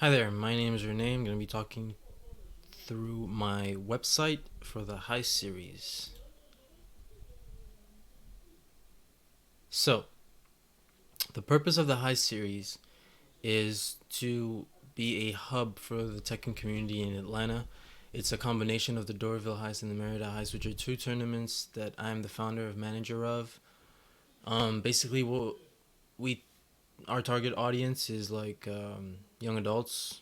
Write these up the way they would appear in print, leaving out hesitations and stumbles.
Hi there, my name is Renee. I'm going to be talking through my website for the Heist series. So, the purpose of the Heist series is to be a hub for the Tekken community in Atlanta. It's a combination of the Doraville Heist and the Merida Heist, which are two tournaments that I'm the founder and manager of. Basically, we our target audience is like young adults,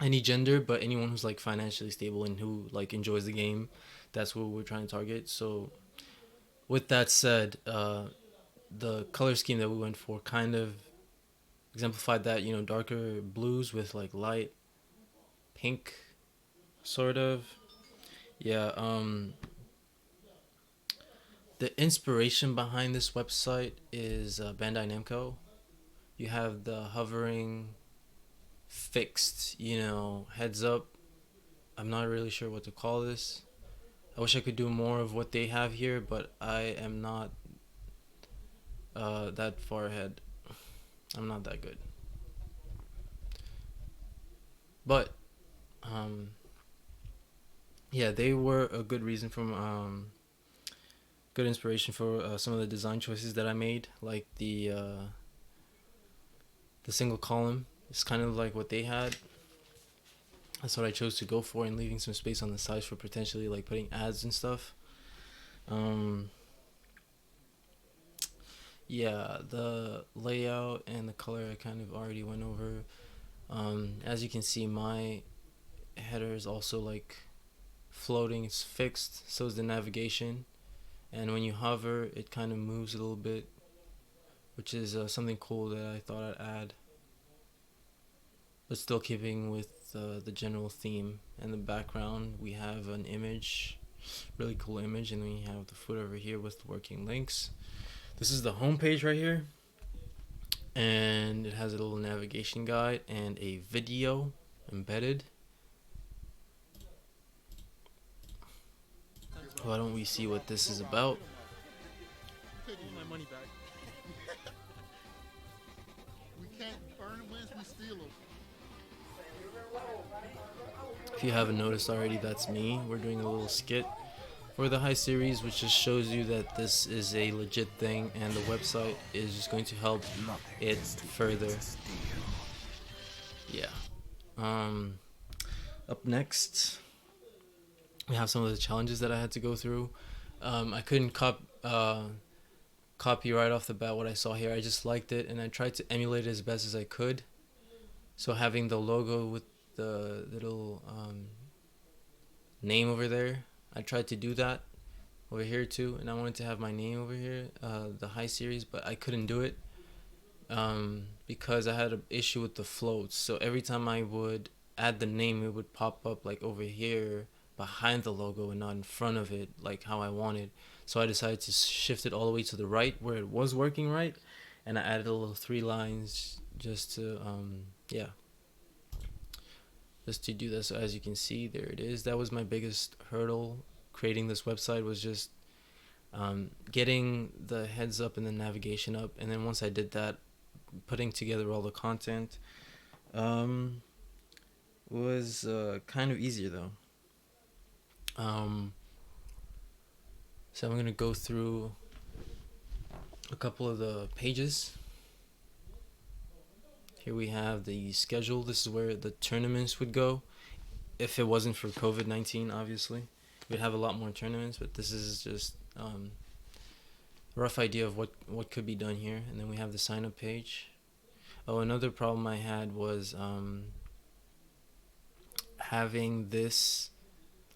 any gender, but anyone who's like financially stable and who like enjoys the game. That's what we're trying to target. So with that said, the color scheme that we went for kind of exemplified that. Darker blues with like light pink, sort of. Yeah. The inspiration behind this website is Bandai Namco. You have the hovering, fixed, heads up. I'm not really sure what to call this. I wish I could do more of what they have here, but I am not that far ahead. I'm not that good. But um, yeah, they were a good reason from good inspiration for some of the design choices that I made, like the single column. It's kind of like what they had. That's what I chose to go for, and leaving some space on the sides for potentially like putting ads and stuff. Um, yeah, the layout and the color I kind of already went over. As you can see, my header is also like floating. It's fixed, so is the navigation. And when you hover, it kind of moves a little bit, which is something cool that I thought I'd add, but still keeping with the general theme. And the background, we have an image, really cool image, and then we have the foot over here with the working links. This is the home page right here, and it has a little navigation guide and a video embedded. Why don't we see what this is about? My money back. We can't earn wins, we steal them. If you haven't noticed already, that's me. We're doing a little skit for the high series, which just shows you that this is a legit thing, and the website is just going to help it further. Yeah. Um, Up next, we have some of the challenges that I had to go through. I couldn't copy right off the bat what I saw here. I just liked it, and I tried to emulate it as best as I could. So having the logo with the little name over there, I tried to do that over here too, and I wanted to have my name over here, the high series, but I couldn't do it because I had an issue with the floats. So every time I would add the name, it would pop up like over here behind the logo and not in front of it, like how I wanted. So I decided to shift it all the way to the right where it was working right, and I added a little three lines just to yeah, just to do this. So as you can see, there it is. That was my biggest hurdle creating this website, was just getting the heads up and the navigation up. And then once I did that, putting together all the content um, was kind of easier though. Um, so I'm going to go through a couple of the pages. Here we have the schedule. This is where the tournaments would go. If it wasn't for COVID-19, obviously, we'd have a lot more tournaments, but this is just a rough idea of what could be done here. And then we have the sign up page. Oh, another problem I had was having this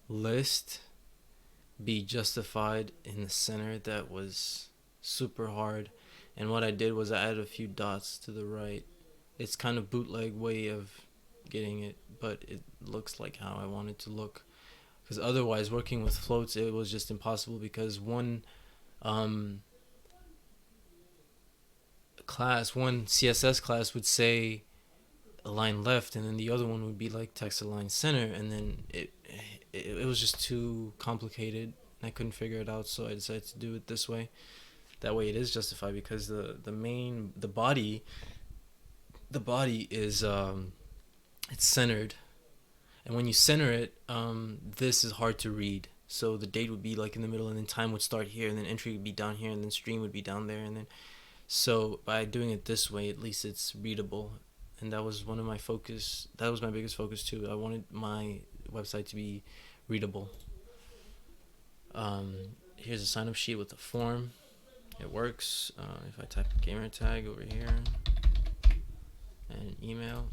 list be justified in the center. That was super hard. And what I did was I added a few dots to the right. It's kind of bootleg way of getting it, but it looks like how I want it to look. Because otherwise, working with floats, it was just impossible, because one one CSS class would say align left, and then the other one would be like text align center, and then it was just too complicated, and I couldn't figure it out. So I decided to do it this way. That way, it is justified, because the body is it's centered, and when you center it, this is hard to read. So the date would be like in the middle, and then time would start here, and then entry would be down here, and then stream would be down there, and then so by doing it this way, at least it's readable, and that was one of my focus. That was my biggest focus too. I wanted my website to be readable. Here's a sign up sheet with a form. It works. If I type a gamer tag over here and an email,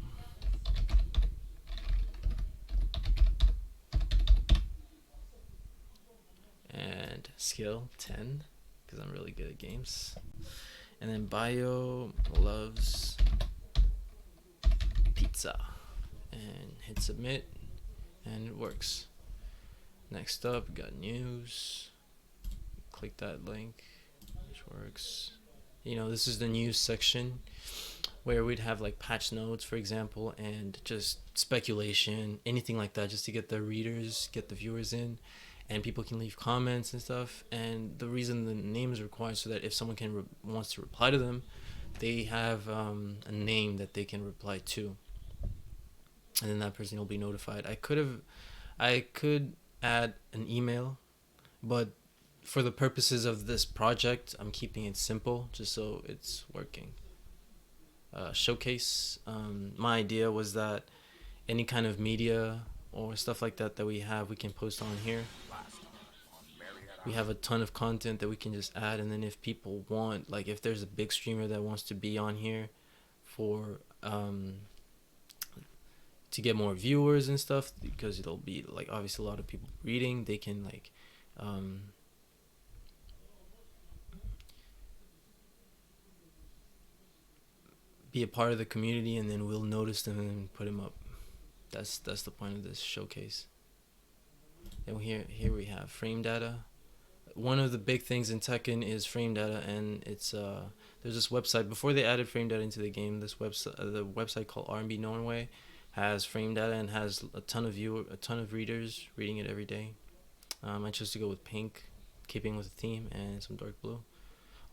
and skill 10 because I'm really good at games. And then bio loves pizza, and hit submit, and it works. Next up, we got news. Click that link, which works. This is the news section where we'd have like patch notes, for example, and just speculation, anything like that, just to get the readers, get the viewers in, and people can leave comments and stuff. And the reason the name is required so that if someone wants to reply to them, they have a name that they can reply to, and then that person will be notified. I could add an email, but for the purposes of this project, I'm keeping it simple just so it's working. Showcase. My idea was that any kind of media or stuff like that we have, we can post on here. We have a ton of content that we can just add, and then if people want, like if there's a big streamer that wants to be on here for to get more viewers and stuff, because it'll be like obviously a lot of people reading, they can like be a part of the community, and then we'll notice them and put them up. That's the point of this showcase. And here we have frame data. One of the big things in Tekken is frame data, and it's there's this website before they added frame data into the game. This website, the website called R&B Norway, has frame data and has a ton of readers reading it every day. I chose to go with pink, keeping with the theme, and some dark blue.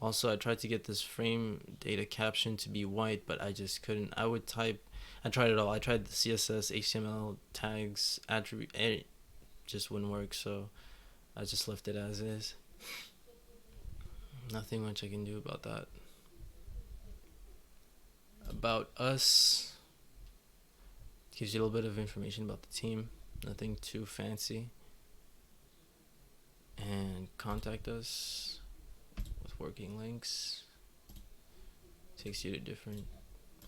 Also, I tried to get this frame data caption to be white, but I just couldn't. I tried it all. I tried the CSS, HTML tags, attribute, and it just wouldn't work. So I just left it as is. Nothing much I can do about that. About us, gives you a little bit of information about the team. Nothing too fancy. And contact us with working links. Takes you to different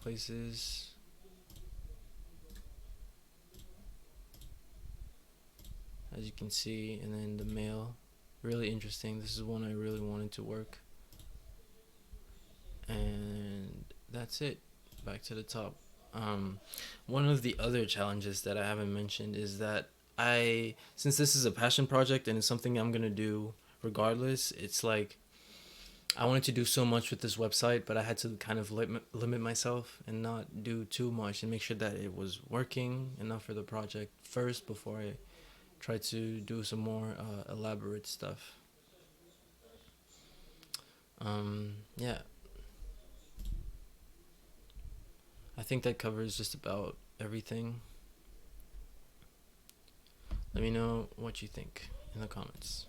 places. As you can see, and then the mail, really interesting. This is one I really wanted to work. And that's it. Back to the top. One of the other challenges that I haven't mentioned is that since this is a passion project and it's something I'm gonna do regardless, it's like I wanted to do so much with this website, but I had to kind of limit myself and not do too much and make sure that it was working enough for the project first before I try to do some more elaborate stuff. Yeah, I think that covers just about everything. Let me know what you think in the comments.